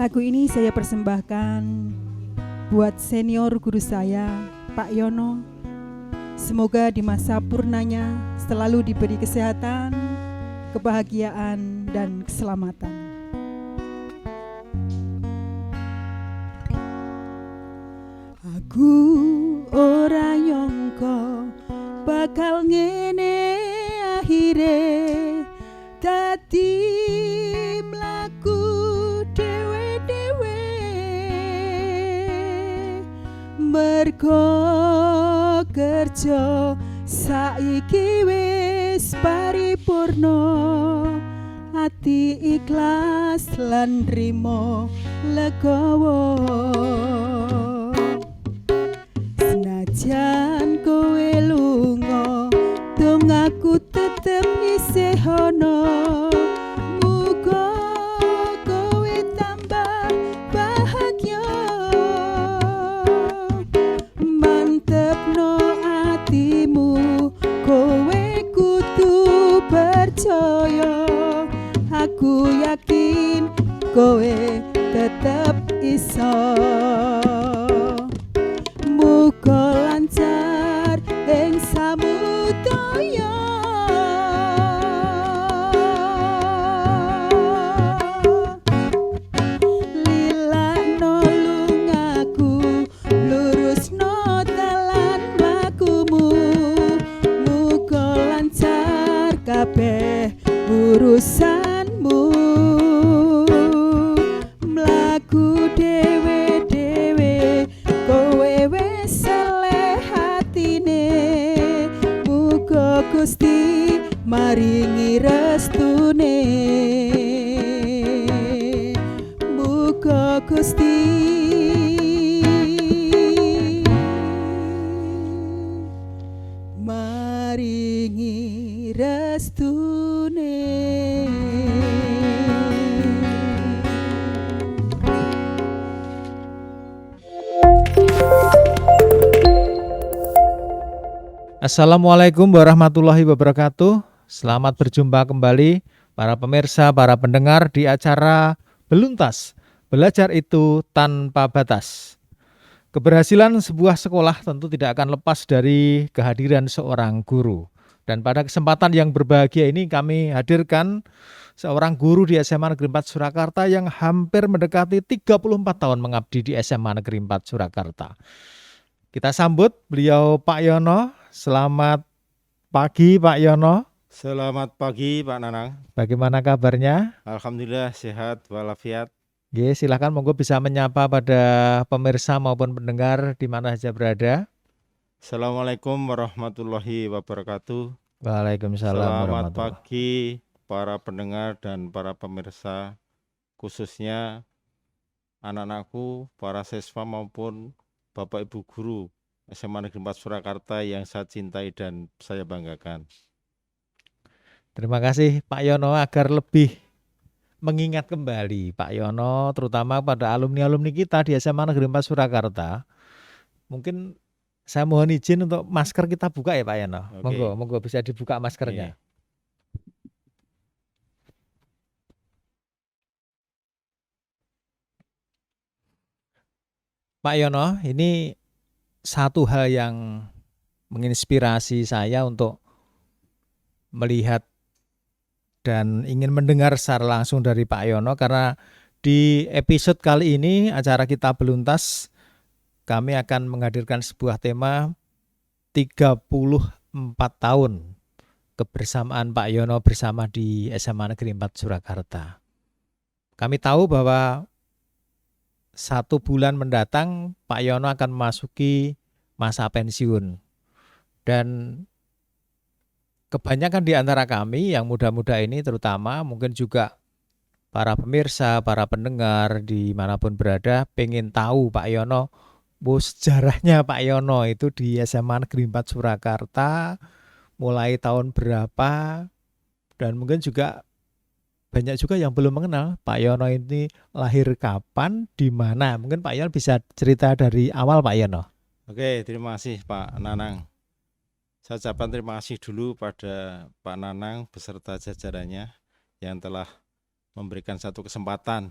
Lagu ini saya persembahkan buat senior guru saya, Pak Yono. Semoga di masa purnanya selalu diberi kesehatan, kebahagiaan, dan keselamatan. Aku ora nyangka bakal ngene akhire dadi mlaku dhewe-dhewe mergo kerja saiki wis paripurna ati ikhlas lan nrimo legowo senajan kowe lunga dong aku tetep isih ono muga kowe tambah bahagia mantepno atimu kowe kudu percaya aku yakin kowe tetep iso muga lancar ing samudaya lilakno lungaku lurusno dalan mlakumu muga lancar kabeh urusanmu mlaku dhewe-dhewe kowe wis seleh atine muga Gusti maringi restune muga Gusti maringi restune. Assalamualaikum warahmatullahi wabarakatuh. Selamat berjumpa kembali para pemirsa, para pendengar di acara Beluntas, Belajar itu Tanpa Batas. Keberhasilan sebuah sekolah tentu tidak akan lepas dari kehadiran seorang guru. Dan pada kesempatan yang berbahagia ini kami hadirkan seorang guru di SMA Negeri 4 Surakarta yang hampir mendekati 34 tahun mengabdi di SMA Negeri 4 Surakarta. Kita sambut beliau Pak Yono. Selamat pagi Pak Yono. Selamat pagi Pak Nanang. Bagaimana kabarnya? Alhamdulillah sehat walafiat. Oke, silakan monggo bisa menyapa pada pemirsa maupun pendengar di mana saja berada. Assalamualaikum warahmatullahi wabarakatuh. Waalaikumsalam Selamat warahmatullahi. pagi para pendengar dan para pemirsa, khususnya anak-anakku, para siswa maupun Bapak Ibu guru SMA Negeri 4 Surakarta yang saya cintai dan saya banggakan. Terima kasih Pak Yono, agar lebih mengingat kembali Pak Yono terutama pada alumni-alumni kita di SMA Negeri 4 Surakarta. Mungkin saya mohon izin untuk masker kita buka ya Pak Yono. Oke. Monggo bisa dibuka maskernya. Pak Yono, ini satu hal yang menginspirasi saya untuk melihat dan ingin mendengar secara langsung dari Pak Yono, karena di episode kali ini acara kita Beluntas kami akan menghadirkan sebuah tema 34 tahun kebersamaan Pak Yono bersama di SMA Negeri 4 Surakarta. Kami tahu bahwa 1 bulan mendatang Pak Yono akan memasuki masa pensiun. Dan kebanyakan di antara kami yang muda-muda ini terutama mungkin juga para pemirsa, para pendengar dimanapun berada pengen tahu Pak Yono, sejarahnya Pak Yono itu di SMA Negeri 4 Surakarta mulai tahun berapa, dan mungkin juga banyak juga yang belum mengenal Pak Yono ini lahir kapan, di mana. Mungkin Pak Yono bisa cerita dari awal Pak Yono. Oke, terima kasih Pak Nanang. Saya ucapkan terima kasih dulu pada Pak Nanang beserta jajarannya yang telah memberikan satu kesempatan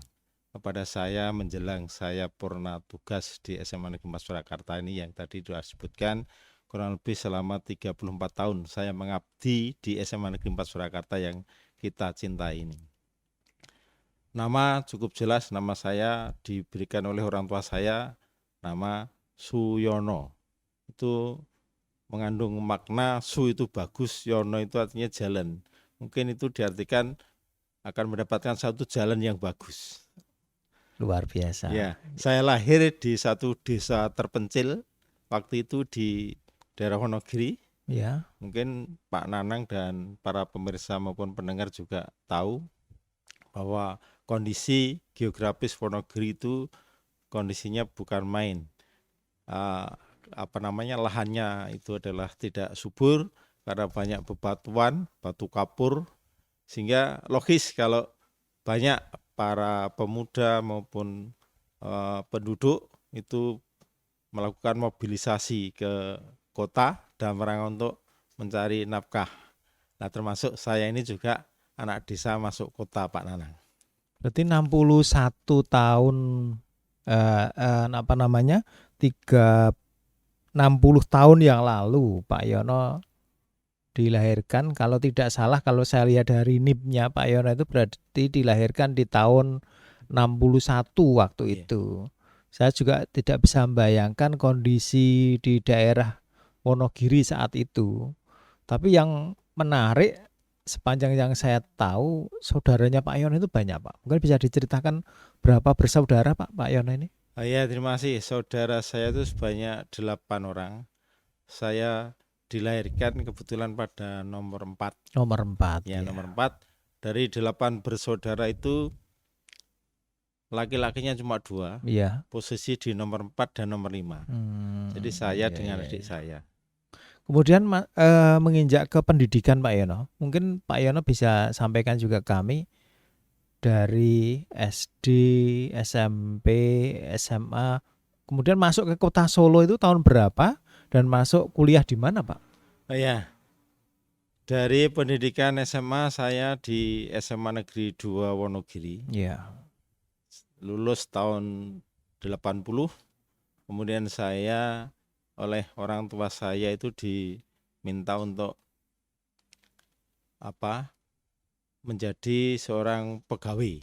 kepada saya menjelang saya purna tugas di SMA Negeri 4 Surakarta ini yang tadi sudah disebutkan, kurang lebih selama 34 tahun saya mengabdi di SMA Negeri 4 Surakarta yang kita cintai ini. Nama cukup jelas, nama saya diberikan oleh orang tua saya, nama Suyono. Itu mengandung makna Su itu bagus, Yono itu artinya jalan. Mungkin itu diartikan akan mendapatkan satu jalan yang bagus. Luar biasa. Ya, saya lahir di satu desa terpencil waktu itu di daerah Wonogiri. Ya. Mungkin Pak Nanang dan para pemirsa maupun pendengar juga tahu bahwa kondisi geografis Wonogiri itu kondisinya bukan main. Lahannya itu adalah tidak subur karena banyak bebatuan, batu kapur, sehingga logis kalau banyak para pemuda maupun penduduk itu melakukan mobilisasi ke kota dalam rangka untuk mencari nafkah. Nah, termasuk saya ini juga anak desa masuk kota, Pak Nanang. Berarti 61 tahun 60 tahun yang lalu Pak Yono dilahirkan. Kalau tidak salah, kalau saya lihat dari NIP-nya Pak Yono itu berarti dilahirkan di tahun 61 waktu itu. Saya juga tidak bisa membayangkan kondisi di daerah Wonogiri saat itu. Tapi yang menarik, sepanjang yang saya tahu, saudaranya Pak Yono itu banyak, Pak. Mungkin bisa diceritakan berapa bersaudara Pak Yono ini? Ya, terima kasih. Saudara saya itu sebanyak 8 orang. Saya dilahirkan kebetulan pada nomor 4. Nomor 4. Ya, nomor 4. Dari 8 bersaudara itu laki-lakinya cuma 2. Iya. Posisi di nomor 4 dan nomor 5. Jadi saya dengan adik saya. Kemudian menginjak ke pendidikan Pak Yono. Mungkin Pak Yono bisa sampaikan juga kami dari SD, SMP, SMA, kemudian masuk ke kota Solo itu tahun berapa dan masuk kuliah di mana, Pak? Ya, dari pendidikan SMA saya di SMA Negeri 2 Wonogiri. Ya. Lulus tahun 80. Kemudian saya oleh orang tua saya itu diminta untuk menjadi seorang pegawai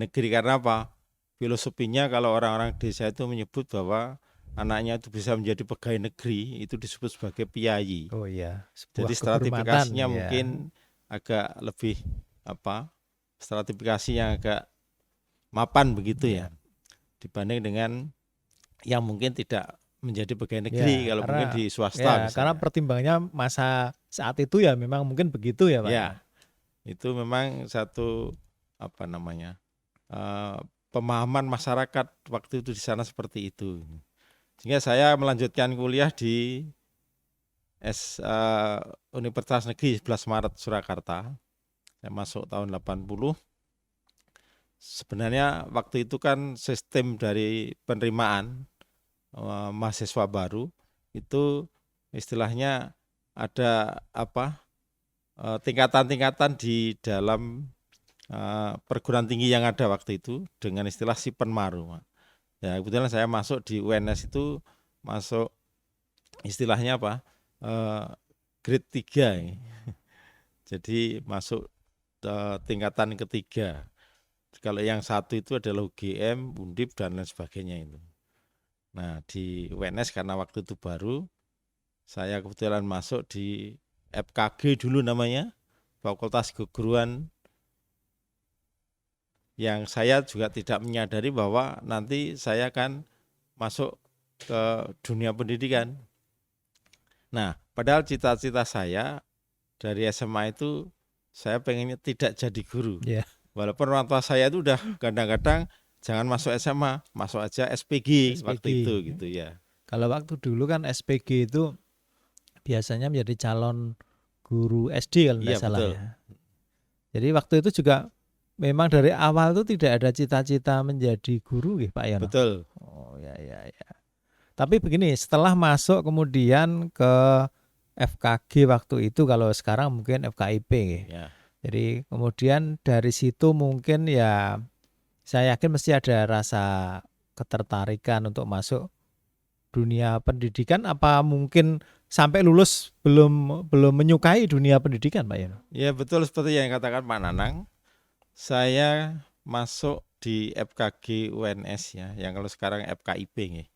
negeri. Karena apa? Filosofinya kalau orang-orang desa itu menyebut bahwa anaknya itu bisa menjadi pegawai negeri itu disebut sebagai piyayi. Oh iya. Jadi stratifikasinya mungkin agak lebih stratifikasi yang agak mapan begitu ya, dibanding dengan yang mungkin tidak menjadi pegawai negeri kalau mungkin di swasta. Karena pertimbangannya masa saat itu ya memang mungkin begitu ya Pak. Ya, itu memang satu pemahaman masyarakat waktu itu di sana seperti itu. Sehingga saya melanjutkan kuliah di Universitas Negeri 11 Maret Surakarta. Saya masuk tahun 80. Sebenarnya waktu itu kan sistem dari penerimaan mahasiswa baru itu istilahnya ada tingkatan-tingkatan di dalam perguruan tinggi yang ada waktu itu dengan istilah Sipenmaru. Ya, kebetulan saya masuk di UNS itu masuk istilahnya grade 3. Jadi masuk tingkatan ketiga. Kalau yang satu itu adalah UGM, Undip dan lain sebagainya itu. Nah, di UNS karena waktu itu baru, saya kebetulan masuk di FKG dulu namanya, Fakultas Keguruan, yang saya juga tidak menyadari bahwa nanti saya akan masuk ke dunia pendidikan. Nah, padahal cita-cita saya dari SMA itu saya pengennya tidak jadi guru. Yeah. Walaupun orang tua saya itu udah kadang-kadang jangan masuk SMA, masuk aja SPG waktu itu gitu ya. Kalau waktu dulu kan SPG itu biasanya menjadi calon guru SD kalau tidak salah ya. Jadi waktu itu juga memang dari awal itu tidak ada cita-cita menjadi guru ya Pak Yono. Betul. Oh ya. Tapi begini, setelah masuk kemudian ke FKG waktu itu, kalau sekarang mungkin FKIP ya. Jadi kemudian dari situ mungkin ya saya yakin mesti ada rasa ketertarikan untuk masuk dunia pendidikan. Apa mungkin sampai lulus belum menyukai dunia pendidikan, Pak Yono? Ya betul seperti yang katakan Pak Nanang. Saya masuk di FKG UNS ya, yang kalau sekarang FKIP nih.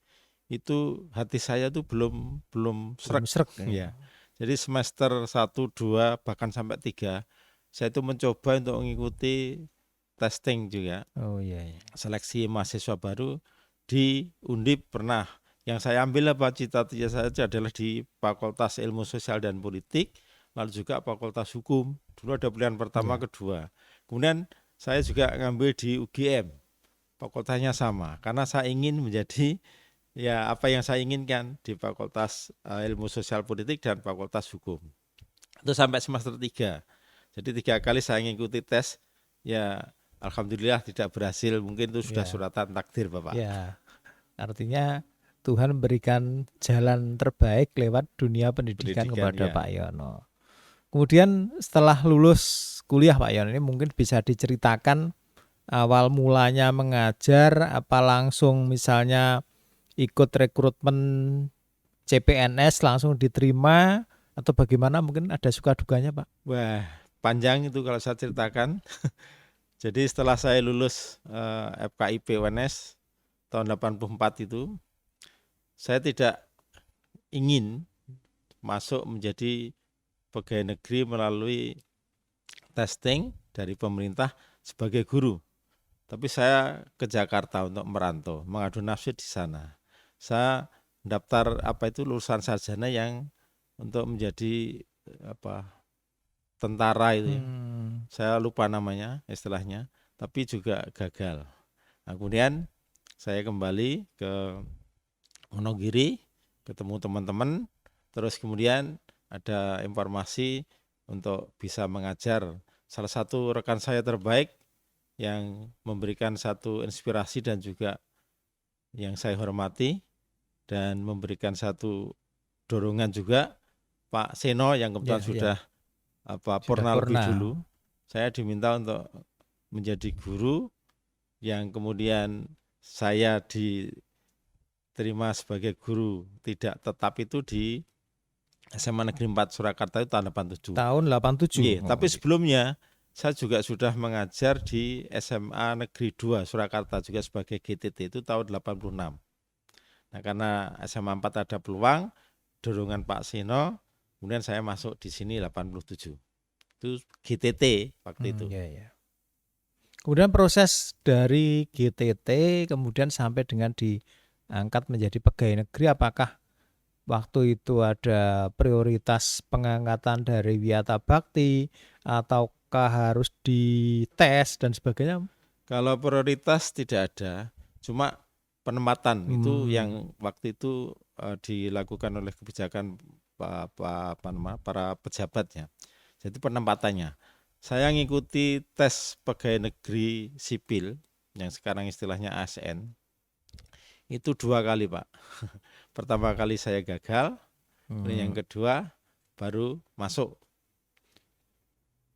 Itu hati saya tuh belum srek ya. Jadi semester 1, 2 bahkan sampai 3 saya itu mencoba untuk mengikuti testing juga. Oh iya. Seleksi mahasiswa baru di Undip pernah. Yang saya ambil cita-cita saya adalah di Fakultas Ilmu Sosial dan Politik, lalu juga Fakultas Hukum. Dulu ada pilihan pertama, kedua. Kemudian saya juga ngambil di UGM. Fakultasnya sama karena saya ingin menjadi ya apa yang saya inginkan di Fakultas Ilmu Sosial Politik dan Fakultas Hukum. Itu sampai semester 3. Jadi 3 kali saya mengikuti tes, ya alhamdulillah tidak berhasil. Mungkin itu sudah suratan takdir Bapak. Ya, artinya Tuhan memberikan jalan terbaik lewat dunia pendidikan kepada Pak Yono. Kemudian setelah lulus kuliah Pak Yono, ini mungkin bisa diceritakan awal mulanya mengajar, apa langsung misalnya ikut rekrutmen CPNS langsung diterima atau bagaimana, mungkin ada suka dukanya Pak? Wah, panjang itu kalau saya ceritakan. Jadi setelah saya lulus FKIP UNS tahun 84 itu, saya tidak ingin masuk menjadi pegawai negeri melalui testing dari pemerintah sebagai guru. Tapi saya ke Jakarta untuk merantau, mengadu nasib di sana. Saya daftar lulusan sarjana yang untuk menjadi tentara itu ya. Saya lupa namanya istilahnya, tapi juga gagal. Nah, kemudian saya kembali ke Wonogiri, ketemu teman-teman, terus kemudian ada informasi untuk bisa mengajar. Salah satu rekan saya terbaik yang memberikan satu inspirasi dan juga yang saya hormati dan memberikan satu dorongan juga, Pak Seno yang kebetulan sudah purna lebih dulu. Saya diminta untuk menjadi guru, yang kemudian saya diterima sebagai guru tidak tetap itu di SMA Negeri 4 Surakarta itu tahun 87. Tahun 87. Iya, tapi sebelumnya saya juga sudah mengajar di SMA Negeri 2 Surakarta juga sebagai GTT itu tahun 86. Nah, karena SMA 4 ada peluang, dorongan Pak Seno, kemudian saya masuk di sini 87. Itu GTT waktu itu. Iya. Kemudian proses dari GTT kemudian sampai dengan diangkat menjadi pegawai negeri, apakah waktu itu ada prioritas pengangkatan dari Wiyata Bakti ataukah harus dites dan sebagainya? Kalau prioritas tidak ada, cuma penempatan itu yang waktu itu dilakukan oleh kebijakan para pejabatnya. Jadi penempatannya, saya ngikuti tes pegawai negeri sipil yang sekarang istilahnya ASN itu 2 kali Pak. Pertama kali saya gagal, yang kedua baru masuk.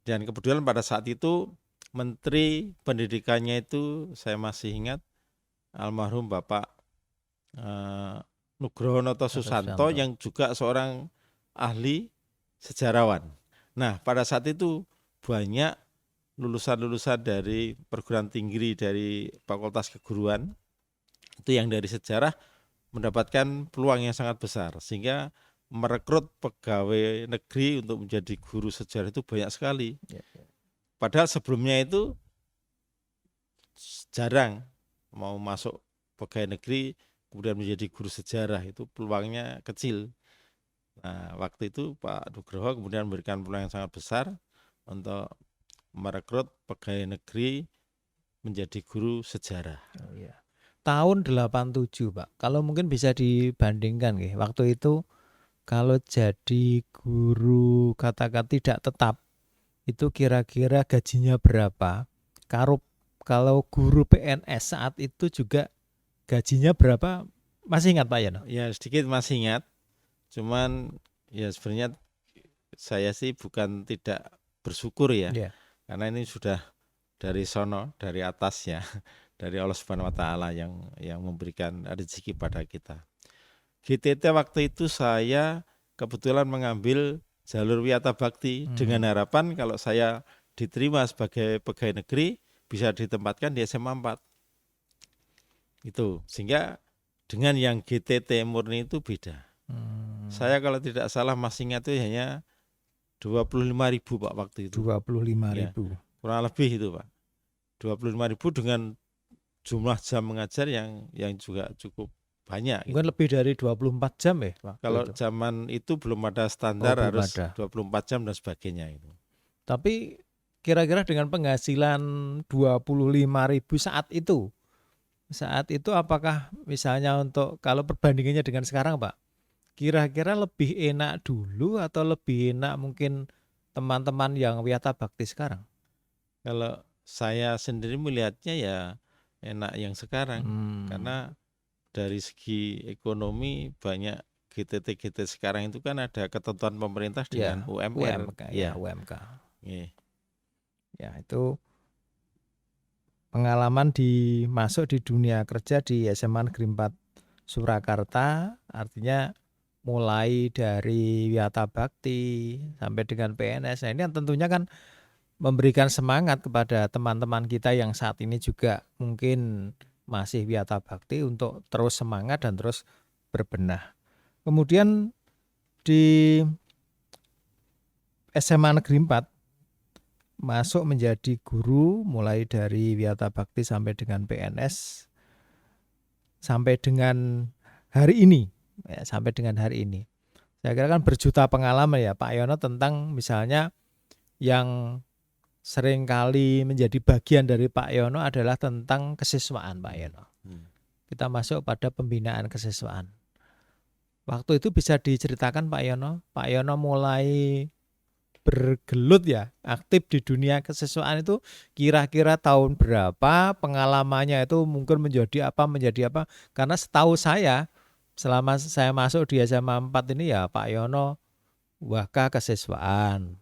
Dan kebetulan pada saat itu Menteri Pendidikannya itu saya masih ingat almarhum Bapak Nugroho Noto Susanto yang juga seorang ahli sejarawan. Nah, pada saat itu banyak lulusan-lulusan dari perguruan tinggi dari Fakultas Keguruan itu yang dari sejarah mendapatkan peluang yang sangat besar, sehingga merekrut pegawai negeri untuk menjadi guru sejarah itu banyak sekali. Padahal sebelumnya itu jarang mau masuk pegawai negeri kemudian menjadi guru sejarah, itu peluangnya kecil. Nah, waktu itu Pak Nugroho kemudian memberikan peluang yang sangat besar untuk merekrut pegawai negeri menjadi guru sejarah. Tahun 87 Pak, kalau mungkin bisa dibandingkan waktu itu kalau jadi guru katakan tidak tetap itu kira-kira gajinya berapa? Kalau guru PNS saat itu juga gajinya berapa? Masih ingat Pak Yono? Ya sedikit masih ingat, cuman ya sebenarnya saya sih bukan tidak bersyukur ya, karena ini sudah dari sono, dari atas ya, dari Allah Subhanahu wa taala yang memberikan rezeki pada kita. GTT waktu itu saya kebetulan mengambil jalur Wiyata Bakti dengan harapan kalau saya diterima sebagai pegawai negeri bisa ditempatkan di SMA 4. Itu sehingga dengan yang GTT murni itu beda. Saya kalau tidak salah masih ingat itu hanya 25.000 Pak waktu itu. 25.000. Kurang lebih itu Pak. 25.000 dengan jumlah jam mengajar yang juga cukup banyak. Mungkin lebih dari 24 jam ya Pak. Kalau zaman itu belum ada standar belum harus ada. 24 jam dan sebagainya itu. Tapi kira-kira dengan penghasilan 25.000 saat itu apakah misalnya untuk kalau perbandingannya dengan sekarang Pak, kira-kira lebih enak dulu atau lebih enak mungkin teman-teman yang Wiyata Bakti sekarang? Kalau saya sendiri melihatnya ya enak yang sekarang karena dari segi ekonomi banyak GTT sekarang itu kan ada ketentuan pemerintah dengan UMR. UMK. Yeah. Ya, itu pengalaman masuk di dunia kerja di SMA Negeri 4 Surakarta, artinya mulai dari Wiyata Bakti sampai dengan PNS. Nah, ini yang tentunya kan memberikan semangat kepada teman-teman kita yang saat ini juga mungkin masih Wiyata Bakti untuk terus semangat dan terus berbenah. Kemudian di SMA Negeri 4 masuk menjadi guru mulai dari Wiyata Bakti sampai dengan PNS sampai dengan hari ini. Saya kira kan berjuta pengalaman ya Pak Yono tentang misalnya yang seringkali menjadi bagian dari Pak Yono adalah tentang kesiswaan Pak Yono. Kita masuk pada pembinaan kesiswaan. Waktu itu bisa diceritakan Pak Yono mulai bergelut ya, aktif di dunia kesiswaan itu kira-kira tahun berapa, pengalamannya itu mungkin menjadi apa, karena setahu saya selama saya masuk di SMA 4 ini ya Pak Yono waka kesiswaan,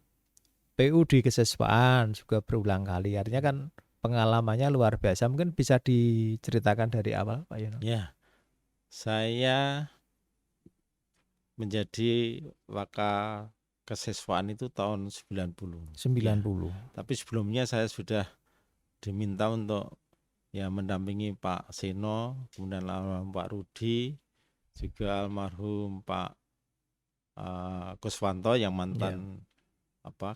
PU di kesiswaan juga berulang kali, artinya kan pengalamannya luar biasa. Mungkin bisa diceritakan dari awal Pak Yono. Ya, saya menjadi waka kesiswaan itu tahun 90. Ya. Tapi sebelumnya saya sudah diminta untuk ya mendampingi Pak Seno, kemudian almarhum Pak Rudi, juga almarhum Pak Kuswanto yang mantan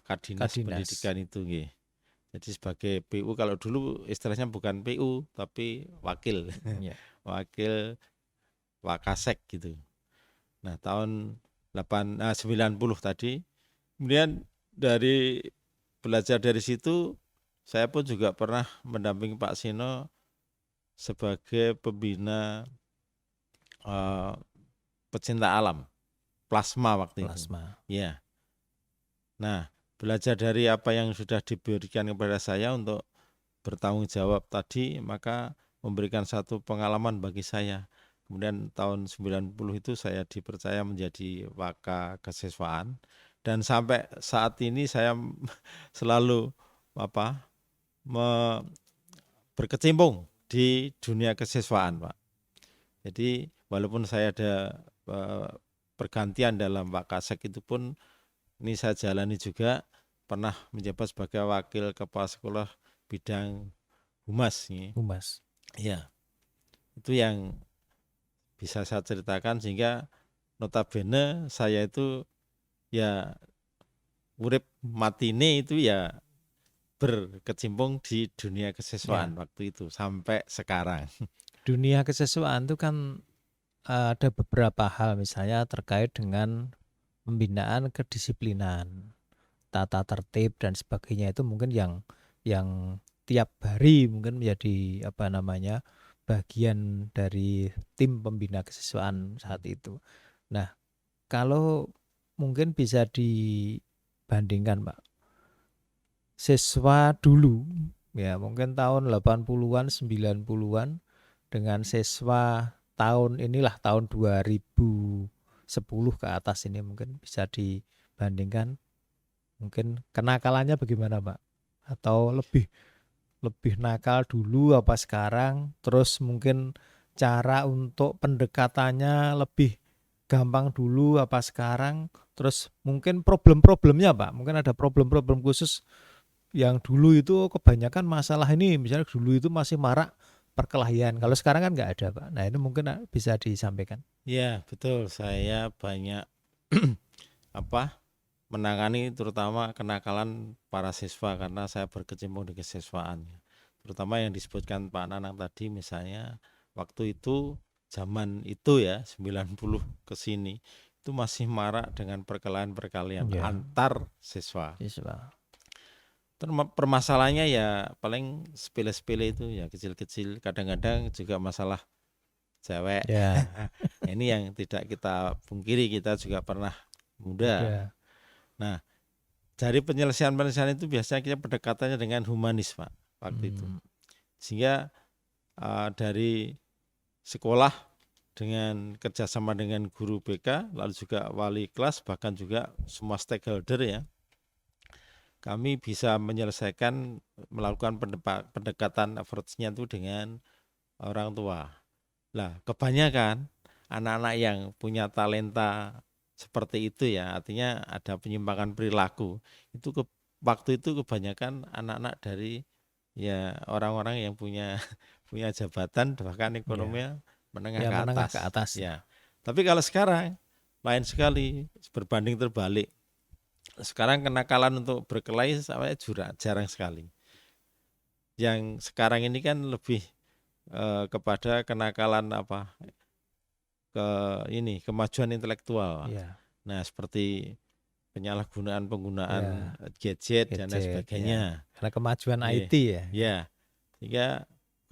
Kadinas Pendidikan itu. Jadi sebagai PU, kalau dulu istilahnya bukan PU tapi wakil, wakil Wakasek gitu. Nah tahun 90 tadi, kemudian belajar dari situ, saya pun juga pernah mendampingi Pak Seno sebagai pembina pecinta alam, plasma waktu itu. Ya. Nah, belajar dari apa yang sudah diberikan kepada saya untuk bertanggung jawab tadi, maka memberikan satu pengalaman bagi saya. Kemudian tahun 90 itu saya dipercaya menjadi waka kesiswaan dan sampai saat ini saya selalu berkecimpung di dunia kesiswaan, Pak. Jadi walaupun saya ada pergantian dalam Wakasek itu pun ini saya jalani juga, pernah menjabat sebagai wakil kepala sekolah bidang humas. Ya, itu yang bisa saya ceritakan, sehingga notabene saya itu ya urip matine itu ya berkecimpung di dunia kesiswaan waktu itu sampai sekarang. Dunia kesiswaan itu kan ada beberapa hal, misalnya terkait dengan pembinaan kedisiplinan, tata tertib dan sebagainya, itu mungkin yang tiap hari mungkin menjadi bagian dari tim pembina kesiswaan saat itu. Nah, kalau mungkin bisa dibandingkan Pak, siswa dulu ya mungkin tahun 80-an 90-an dengan siswa tahun 2010 ke atas ini, mungkin bisa dibandingkan, mungkin kenakalannya bagaimana Pak, atau lebih lebih nakal dulu apa sekarang, terus mungkin cara untuk pendekatannya lebih gampang dulu apa sekarang, terus mungkin problem-problemnya Pak, mungkin ada problem-problem khusus yang dulu itu kebanyakan masalah ini, misalnya dulu itu masih marak perkelahian, kalau sekarang kan nggak ada Pak. Nah ini mungkin bisa disampaikan. Ya, betul. Saya banyak apa menangani terutama kenakalan para siswa karena saya berkecimpung di kesiswaan. Terutama yang disebutkan Pak Nanang tadi, misalnya waktu itu zaman itu ya 90 ke sini itu masih marak dengan perkelahian-perkelahian Ya, antar siswa. siswa. Permasalahannya ya paling sepele-sepele itu ya, kecil-kecil, kadang-kadang juga masalah cewek. Ya, Ini yang tidak kita pungkiri, kita juga pernah muda. ya. Nah, dari penyelesaian-penyelesaian itu biasanya kita pendekatannya dengan humanis Pak waktu itu. Sehingga dari sekolah dengan kerjasama dengan guru BK, lalu juga wali kelas, bahkan juga semua stakeholder ya, kami bisa menyelesaikan, melakukan pendekatan approach-nya itu dengan orang tua. Lah, kebanyakan anak-anak yang punya talenta seperti itu ya, artinya ada penyimpangan perilaku, itu waktu itu kebanyakan anak-anak dari ya orang-orang yang punya jabatan, bahkan ekonominya menengah Ya, ke menengah atas. ke atas. Ya. Tapi kalau sekarang lain sekali, berbanding terbalik. Sekarang kenakalan untuk berkelahi sampai jarang sekali. Yang sekarang ini kan lebih kepada kenakalan kemajuan intelektual. Ya, Nah, seperti penggunaan gadget dan lain gadget, sebagainya. karena kemajuan Iya. IT ya. Ya, sehingga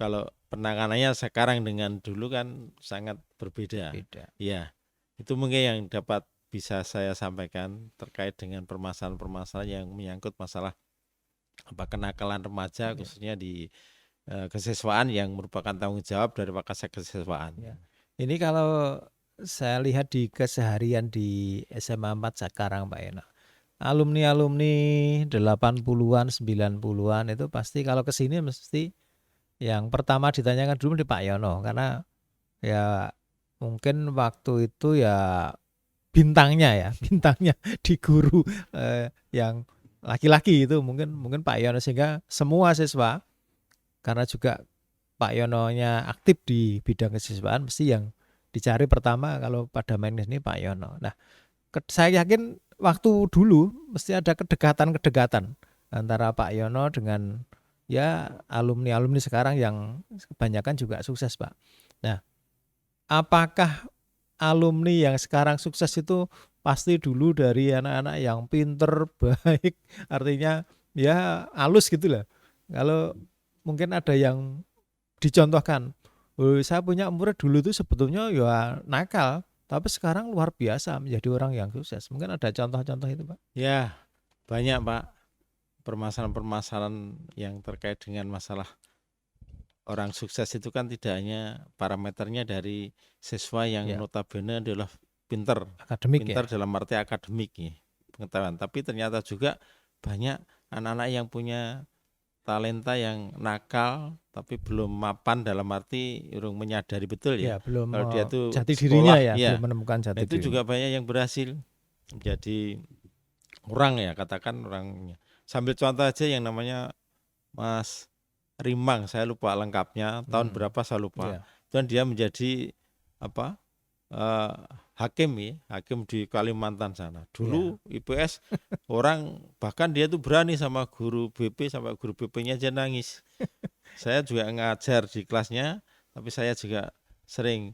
kalau penanganannya sekarang dengan dulu kan sangat berbeda. Beda. Ya, itu mungkin yang dapat bisa saya sampaikan terkait dengan permasalahan-permasalahan yang menyangkut masalah kenakalan remaja, khususnya di kesiswaan yang merupakan tanggung jawab dari Wakasek kesiswaan. Ya. Ini kalau saya lihat di keseharian di SMA 4 sekarang Pak Eno, alumni-alumni 80-an, 90-an itu pasti kalau ke sini mesti yang pertama ditanyakan dulu di Pak Yono, karena ya mungkin waktu itu ya bintangnya di guru yang laki-laki itu mungkin Pak Yono, sehingga semua siswa, karena juga Pak Yononya aktif di bidang kesiswaan, mesti yang dicari pertama kalau pada main ini Pak Yono. Nah, saya yakin waktu dulu mesti ada kedekatan antara Pak Yono dengan ya alumni-alumni sekarang yang kebanyakan juga sukses Pak. Nah, apakah alumni yang sekarang sukses itu pasti dulu dari anak-anak yang pinter, baik, artinya ya halus gitu lah. Kalau mungkin ada yang dicontohkan, saya punya murid dulu itu sebetulnya ya nakal, tapi sekarang luar biasa menjadi orang yang sukses. Mungkin ada contoh-contoh itu Pak? Ya, banyak Pak, permasalahan-permasalahan yang terkait dengan masalah orang sukses itu kan tidak hanya parameternya dari siswa yang notabene adalah pinter dalam arti akademik ya, pengetahuan, tapi ternyata juga banyak anak-anak yang punya talenta yang nakal tapi belum mapan, dalam arti belum menyadari betul ya, belum kalau dia tuh jati sekolah, dirinya belum menemukan jati itu diri. juga banyak yang berhasil menjadi orang ya, katakan orangnya. Sambil contoh aja yang namanya Mas Rimang, saya lupa lengkapnya, tahun berapa saya lupa. Dan dia menjadi hakim di Kalimantan sana. Dulu IPS orang, bahkan dia tuh berani sama guru BP, sampai guru BP-nya aja nangis. Saya juga ngajar di kelasnya, tapi saya juga sering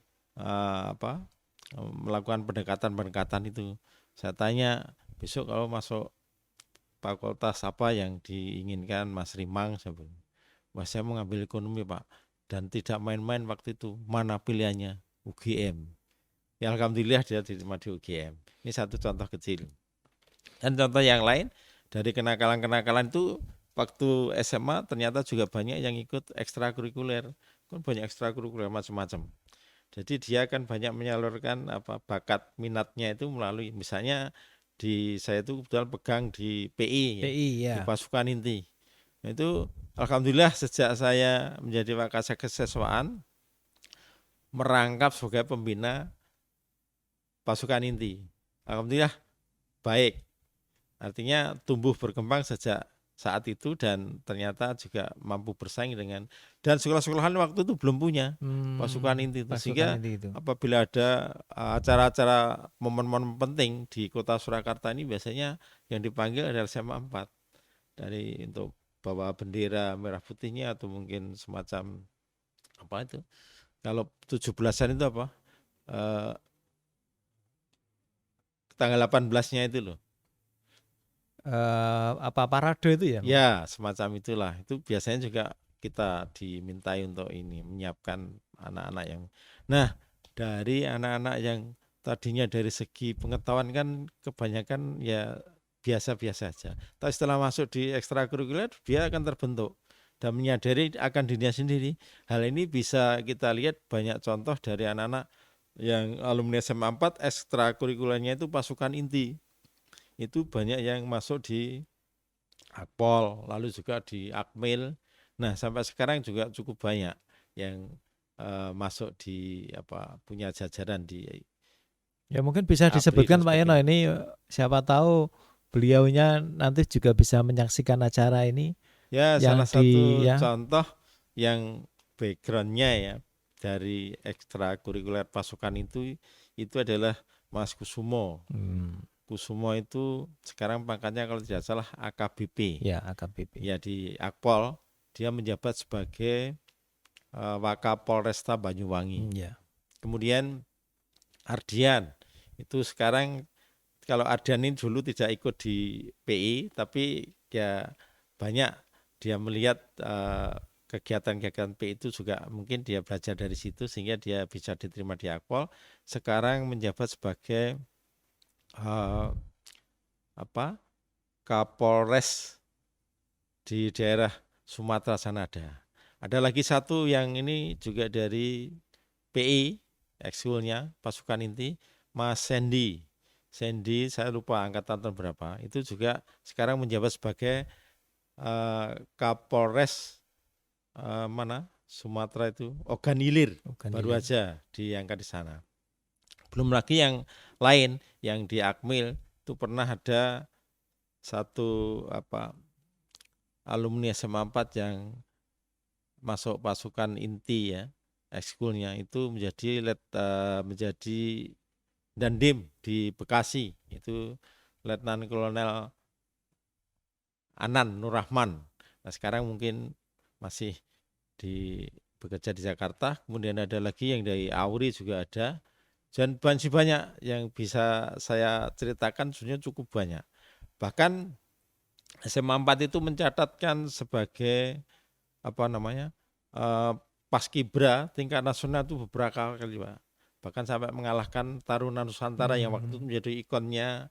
melakukan pendekatan itu. Saya tanya, besok kalau masuk fakultas apa yang diinginkan Mas Rimang? Saya mau ngambil ekonomi Pak, dan tidak main-main waktu itu. Mana pilihannya? UGM. Ya alhamdulillah dia diterima di UGM. Ini satu contoh kecil. Dan contoh yang lain dari kenakalan-kenakalan itu waktu SMA ternyata juga banyak yang ikut ekstrakurikuler. Kan banyak ekstrakurikuler macam-macam. Jadi dia kan banyak menyalurkan bakat minatnya itu melalui, misalnya saya itu kebetulan pegang di PI ya, di pasukan inti. Nah, itu Alhamdulillah sejak saya menjadi Wakasek Keseswaan merangkap sebagai pembina pasukan inti. Alhamdulillah baik. Artinya tumbuh berkembang sejak saat itu dan ternyata juga mampu bersaing dengan, dan sekolah-sekolahan waktu itu belum punya pasukan inti itu. Pasukan Sehingga inti itu. apabila ada acara-acara momen-momen penting di kota Surakarta ini biasanya yang dipanggil adalah SMA 4 dari untuk bawa bendera merah putihnya atau mungkin semacam apa itu. Kalau 17-an itu apa? Tanggal 18-nya itu loh. Apa parade itu ya? Ya, semacam itulah. Itu biasanya juga kita dimintai untuk ini menyiapkan anak-anak yang. Nah, dari anak-anak yang tadinya dari segi pengetahuan kan kebanyakan ya biasa-biasa saja. Tapi setelah masuk di ekstrakurikuler dia akan terbentuk dan menyadari akan dirinya sendiri. Hal ini bisa kita lihat banyak contoh dari anak-anak yang alumni SMA 4 ekstrakurikulernya itu pasukan inti. Itu banyak yang masuk di Akpol, lalu juga di Akmil. Nah, sampai sekarang juga cukup banyak yang masuk di punya jajaran di. Ya mungkin bisa ABRI disebutkan dan Pak Yono sebagainya. ini, siapa tahu beliaunya nanti juga bisa menyaksikan acara ini Ya, yang salah satu ya. contoh yang backgroundnya ya dari ekstrakurikuler pasukan itu adalah Mas Kusumo. Kusumo itu sekarang pangkatnya kalau tidak salah AKBP. Ya, AKBP. Ya, di Akpol dia menjabat sebagai Wakapolresta Banyuwangi. Ya. Kemudian Ardian itu sekarang, kalau Ardian ini dulu tidak ikut di PI tapi ya banyak dia melihat kegiatan-kegiatan PI itu juga mungkin dia belajar dari situ sehingga dia bisa diterima di Akpol. Sekarang menjabat sebagai Kapolres di daerah Sumatera sana ada. Ada lagi satu yang ini juga dari PI, ekskulnya pasukan inti, Mas Sandy. Sandy saya lupa angkatan tahun berapa. Itu juga sekarang menjabat sebagai Kapolres mana? Sumatera itu Ogan Ilir. Baru aja diangkat di sana. Belum lagi yang lain yang di Akmil itu pernah ada satu alumni SMA 4 yang masuk pasukan inti ya, ekskulnya itu menjadi Dandim di Bekasi, itu Letnan Kolonel Anan Nurrahman. Nah, sekarang mungkin masih bekerja di Jakarta. Kemudian ada lagi yang dari Auri juga ada. Dan masih banyak yang bisa saya ceritakan, sebenarnya cukup banyak. Bahkan SMA 4 itu mencatatkan sebagai Paskibra tingkat nasional itu beberapa kali, Pak. Bahkan sampai mengalahkan Taruna Nusantara yang waktu itu menjadi ikonnya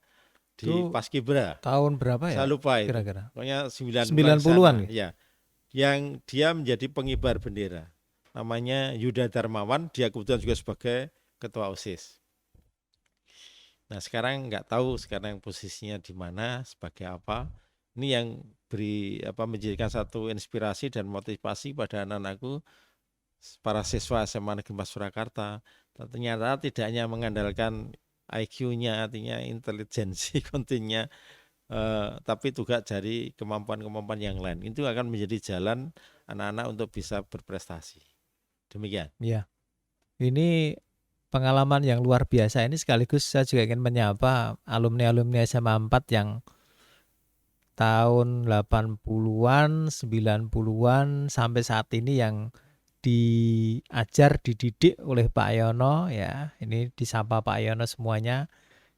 di Paskibra. Tahun berapa ya? Saya lupa itu. Kira-kira. Pokoknya 90-an. Ya. Yang dia menjadi pengibar bendera. Namanya Yuda Darmawan, dia kebetulan juga sebagai ketua OSIS. Nah, sekarang nggak tahu sekarang posisinya di mana, sebagai apa. Ini yang menjadikan satu inspirasi dan motivasi pada anak-anakku, para siswa SMA Negeri 4 Surakarta. Ternyata tidak hanya mengandalkan IQ-nya, artinya intelijensi kontennya, tapi juga dari kemampuan-kemampuan yang lain. Itu akan menjadi jalan anak-anak untuk bisa berprestasi. Demikian. Ya, ini pengalaman yang luar biasa ini, sekaligus saya juga ingin menyapa alumni-alumni SMA 4 yang tahun 80-an, 90-an sampai saat ini yang diajar, dididik oleh Pak Yono ya. Ini disapa Pak Yono semuanya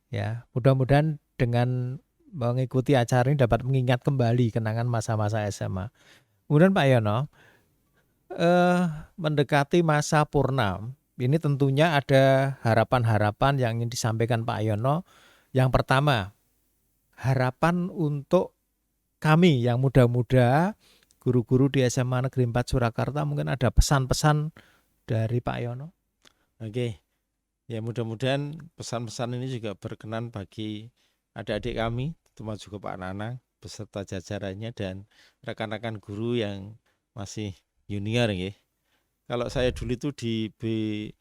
ya. Mudah-mudahan dengan mengikuti acara ini dapat mengingat kembali kenangan masa-masa SMA. Kemudian Pak Yono, mendekati masa purna, ini tentunya ada harapan-harapan yang ingin disampaikan Pak Yono. Yang pertama, harapan untuk kami yang muda-muda, guru-guru di SMA Negeri 4 Surakarta, mungkin ada pesan-pesan dari Pak Yono. Oke, ya mudah-mudahan pesan-pesan ini juga berkenan bagi adik-adik kami, terutama juga Pak Nanang. beserta jajarannya dan rekan-rekan guru yang masih junior nggih. Kalau saya dulu itu diberi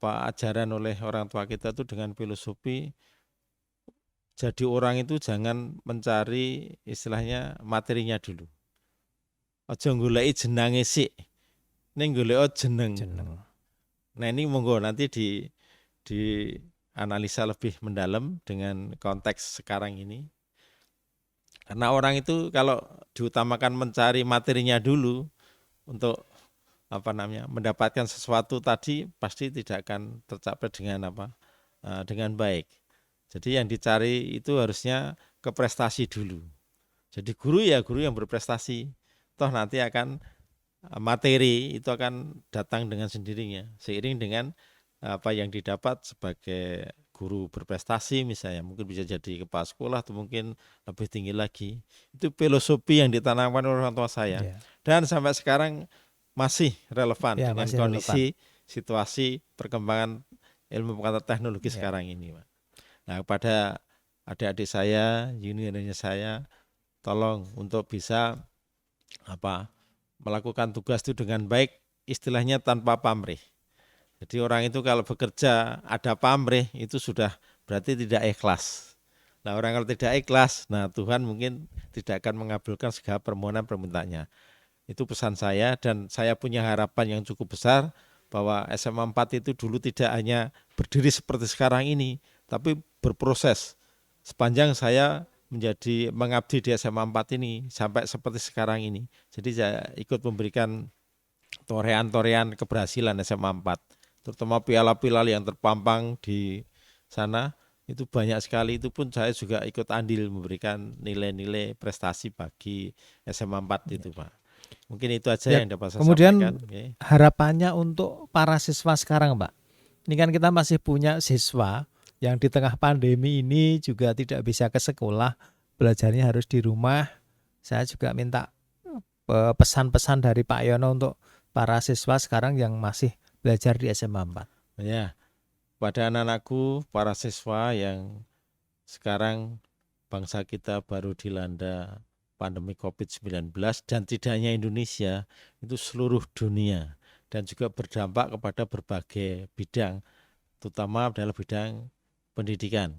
ajaran oleh orang tua kita tuh dengan filosofi jadi orang itu jangan mencari istilahnya materinya dulu. Aja goleki jenenge sik, ning golek jeneng. Jeneng. Nah, ini monggo nanti di analisa lebih mendalam dengan konteks sekarang ini. Karena orang itu kalau diutamakan mencari materinya dulu untuk mendapatkan sesuatu tadi pasti tidak akan tercapai dengan baik. Jadi yang dicari itu harusnya ke prestasi dulu. Jadi guru yang berprestasi. Toh nanti akan materi itu akan datang dengan sendirinya seiring dengan apa yang didapat sebagai guru berprestasi misalnya, mungkin bisa jadi kepala sekolah atau mungkin lebih tinggi lagi. Itu filosofi yang ditanamkan oleh orang tua saya. Ya. Dan sampai sekarang masih relevan Ya, dengan masih kondisi situasi perkembangan ilmu pengetahuan teknologi Ya. sekarang ini, Pak. Nah, kepada adik-adik saya, juniornya saya, tolong untuk bisa melakukan tugas itu dengan baik, istilahnya tanpa pamrih. Jadi orang itu kalau bekerja ada pamrih itu sudah berarti tidak ikhlas. Nah, orang kalau tidak ikhlas, nah Tuhan mungkin tidak akan mengabulkan segala permohonan permintaannya. Itu pesan saya dan saya punya harapan yang cukup besar bahwa SMA 4 itu dulu tidak hanya berdiri seperti sekarang ini, tapi berproses. Sepanjang saya mengabdi di SMA 4 ini sampai seperti sekarang ini. Jadi saya ikut memberikan torehan-torehan keberhasilan SMA 4. Terutama piala-piala yang terpampang di sana itu banyak sekali, itu pun saya juga ikut andil memberikan nilai-nilai prestasi bagi SMA 4 itu, Pak. Mungkin itu aja Ya, yang dapat saya kemudian sampaikan. Okay. Harapannya untuk para siswa sekarang, Pak. Ini kan kita masih punya siswa yang di tengah pandemi ini juga tidak bisa ke sekolah, belajarnya harus di rumah. Saya juga minta pesan-pesan dari Pak Yono untuk para siswa sekarang yang masih belajar di SMA 4. Ya, pada anak-anakku, para siswa yang sekarang bangsa kita baru dilanda pandemi COVID-19 dan tidak hanya Indonesia, itu seluruh dunia dan juga berdampak kepada berbagai bidang, terutama adalah bidang pendidikan.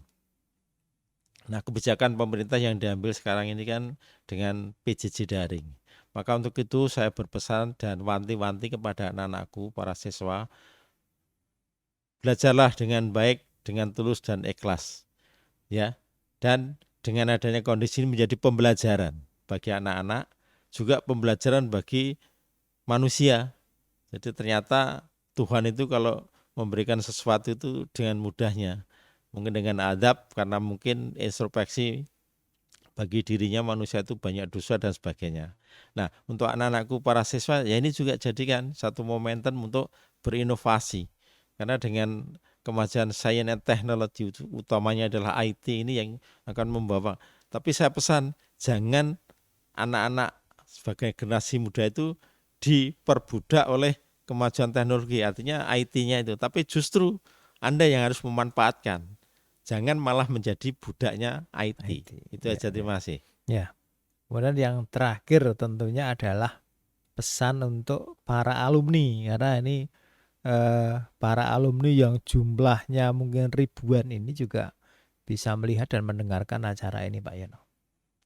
Nah, kebijakan pemerintah yang diambil sekarang ini kan dengan PJJ daring. Maka untuk itu saya berpesan dan wanti-wanti kepada anak-anakku, para siswa, belajarlah dengan baik, dengan tulus dan ikhlas. Ya. Dan dengan adanya kondisi ini menjadi pembelajaran bagi anak-anak, juga pembelajaran bagi manusia. Jadi ternyata Tuhan itu kalau memberikan sesuatu itu dengan mudahnya. Mungkin dengan adab, karena mungkin introspeksi bagi dirinya manusia itu banyak dosa dan sebagainya. Nah, untuk anak-anakku para siswa, ya ini juga jadikan satu momentum untuk berinovasi. Karena dengan kemajuan sains dan teknologi, utamanya adalah IT ini yang akan membawa. Tapi saya pesan, jangan anak-anak sebagai generasi muda itu diperbudak oleh kemajuan teknologi, artinya IT-nya itu. Tapi justru Anda yang harus memanfaatkan. Jangan malah menjadi budaknya IT. Itu aja, terima kasih. Ya. Kemudian yang terakhir tentunya adalah pesan untuk para alumni, karena ini para alumni yang jumlahnya mungkin ribuan ini juga bisa melihat dan mendengarkan acara ini, Pak Yono.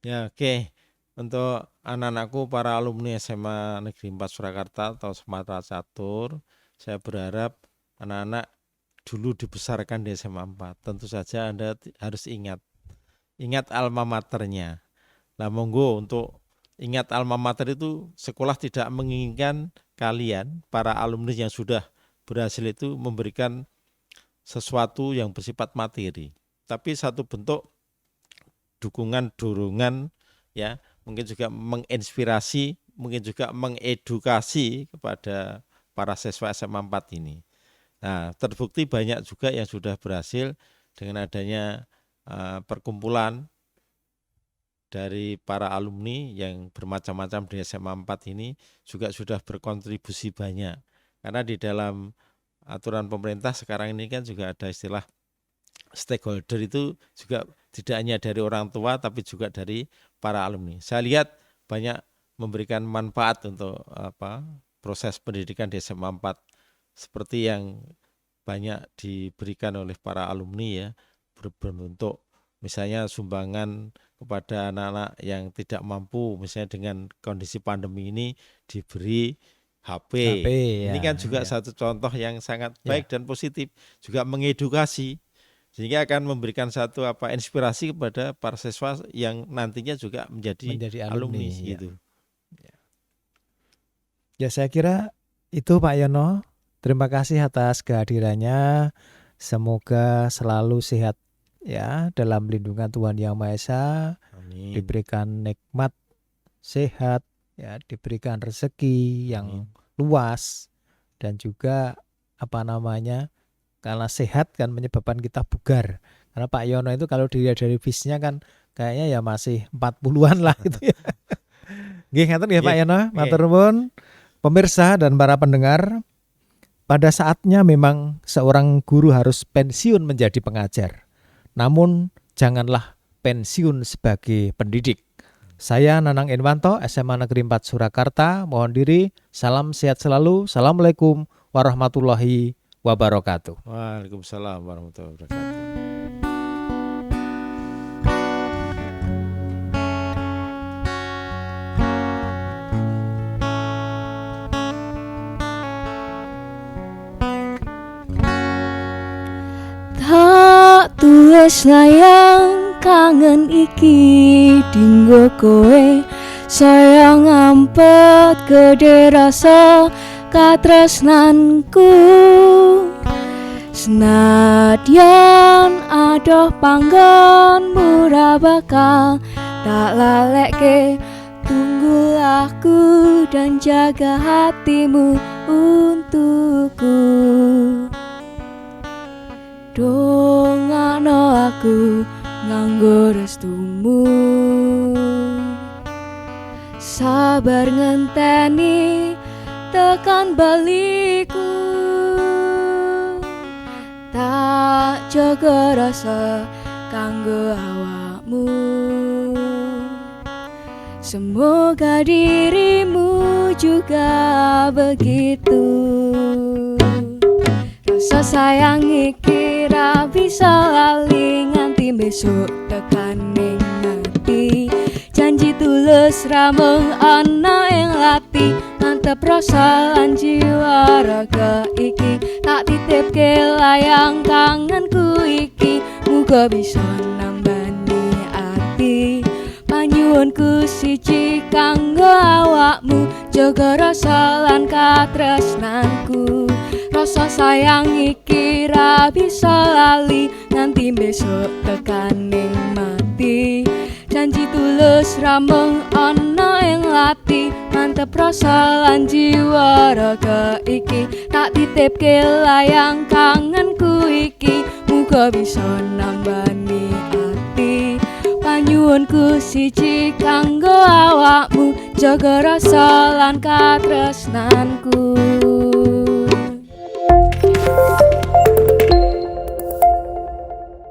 Ya, oke. Untuk anak-anakku para alumni SMA Negeri 4 Surakarta atau Sumatera Catur, saya berharap anak-anak dulu dibesarkan di SMA 4. Tentu saja Anda harus ingat alma maternya. Nah, monggo untuk ingat alma mater itu, sekolah tidak menginginkan kalian, para alumni yang sudah berhasil itu memberikan sesuatu yang bersifat materi. Tapi satu bentuk dukungan, dorongan, ya, mungkin juga menginspirasi, mungkin juga mengedukasi kepada para siswa SMA 4 ini. Nah, terbukti banyak juga yang sudah berhasil dengan adanya perkumpulan dari para alumni yang bermacam-macam di SMA 4 ini juga sudah berkontribusi banyak. Karena di dalam aturan pemerintah sekarang ini kan juga ada istilah stakeholder, itu juga tidak hanya dari orang tua tapi juga dari para alumni. Saya lihat banyak memberikan manfaat untuk proses pendidikan di SMA 4 seperti yang banyak diberikan oleh para alumni ya, berbentuk misalnya sumbangan kepada anak-anak yang tidak mampu, misalnya dengan kondisi pandemi ini diberi HP. Ini kan juga satu contoh yang sangat baik dan positif, juga mengedukasi, sehingga akan memberikan satu inspirasi kepada para siswa yang nantinya juga menjadi alumni gitu. Ya, saya kira itu Pak Yono. Terima kasih atas kehadirannya. Semoga selalu sehat ya dalam lindungan Tuhan Yang Maha Esa. Amin. Diberikan nikmat, sehat, ya, diberikan rezeki yang luas, dan juga karena sehat kan menyebabkan kita bugar. Karena Pak Yono itu kalau dilihat dari visnya kan kayaknya ya masih 40-an lah gitu ya. Nggih, ngaten nggih Pak Yono, matur nuwun. Pemirsa dan para pendengar, pada saatnya memang seorang guru harus pensiun menjadi pengajar. Namun janganlah pensiun sebagai pendidik. Saya Nanang Enwanto, SMA Negeri 4 Surakarta, mohon diri. Salam sehat selalu. Assalamualaikum warahmatullahi wabarakatuh. Waalaikumsalam warahmatullahi wabarakatuh. Tak tulis layang kangen iki dinggo kowe, saya ngampet gede rasa katresnanku. Senadyan adoh panggon murah bakal tak lalekke, tunggu aku dan jaga hatimu untukku. Dongano aku nganggo restumu, sabar ngenteni tekan baliku, tak jaga rasa kanggo awakmu. Semoga dirimu juga begitu. Rasa sayang iki ra bisa lali nganti besok tekaning ati. Janji tulus ra mung ana ing lati, mantep rasa lan jiwa raga iki. Tak titipke layang kangenku iki, muga bisa nambani ati. Panyuwunku siji kanggo awakmu, jaga rasa lan katresnanku. Rasa sayang iki ra bisa lali nganti besok tekaning mati. Janji tulus ra mung ana ing lati, mantep rasa lan jiwa raga iki. Tak titipke layang kangenku iki, muga bisa nambani ati. Panyuwunku siji kanggo awakmu, jaga rasa lan katresnanku.